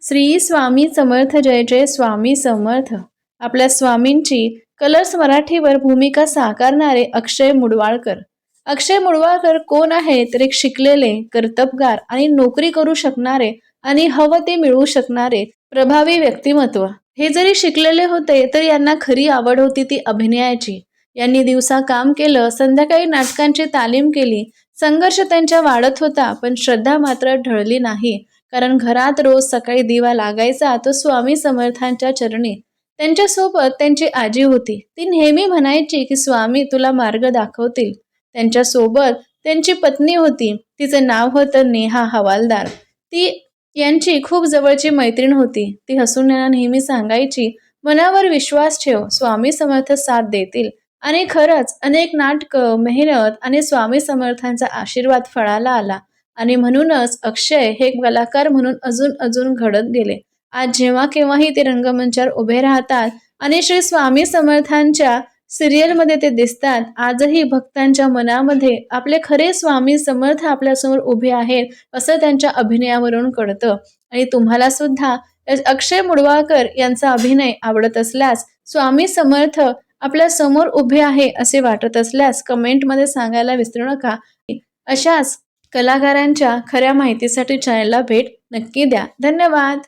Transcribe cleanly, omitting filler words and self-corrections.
श्री स्वामी समर्थ, जय जय स्वामी समर्थ. आपल्या स्वामींची कलर्स मराठीवर भूमिका साकारणारे अक्षय मुडवाळकर. अक्षय मुडवाळकर कोण आहे तर एक शिकलेले, कर्तबगार आणि नोकरी करू शकणारे आणि हवं ते मिळवू शकणारे प्रभावी व्यक्तिमत्व. हे जरी शिकलेले होते तरी यांना खरी आवड होती ती अभिनयाची. यांनी दिवसा काम केलं, संध्याकाळी नाटकांची तालीम केली. संघर्ष त्यांच्या वाढत होता, पण श्रद्धा मात्र ढळली नाही. कारण घरात रोज सकाळी दिवा लागायचा तो स्वामी समर्थांच्या चरणी. त्यांच्यासोबत त्यांची आजी होती. ती नेहमी म्हणायची की स्वामी तुला मार्ग दाखवतील. त्यांच्यासोबत त्यांची पत्नी होती. तिचं नाव होतं नेहा हवालदार. ती यांची खूप जवळची मैत्रीण होती. ती हसून यांना नेहमी सांगायची, मनावर विश्वास ठेव, स्वामी समर्थ साथ देतील. आणि खरंच अनेक नाटकं, मेहनत आणि स्वामी समर्थांचा आशीर्वाद फळाला आला. आणि म्हणूनच अक्षय हे कलाकार म्हणून अजून अजून घडत गेले. आज जेव्हा केव्हाही ते रंगमंचावर उभे राहतात आणि श्री स्वामी समर्थांच्या सिरियलमध्ये ते दिसतात. आजही भक्तांच्या मनामध्ये आपले खरे स्वामी समर्थ आपल्यासमोर उभे आहेत असं त्यांच्या अभिनयावरून कळतं. आणि तुम्हाला सुद्धा अक्षय मुडवाळकर यांचा अभिनय आवडत असल्यास, स्वामी समर्थ आपल्या समोर उभे आहे असे वाटत असल्यास कमेंटमध्ये सांगायला विसरू नका. अशाच कलाकारांच्या खऱ्या माहितीसाठी चॅनलला भेट नक्की द्या. धन्यवाद.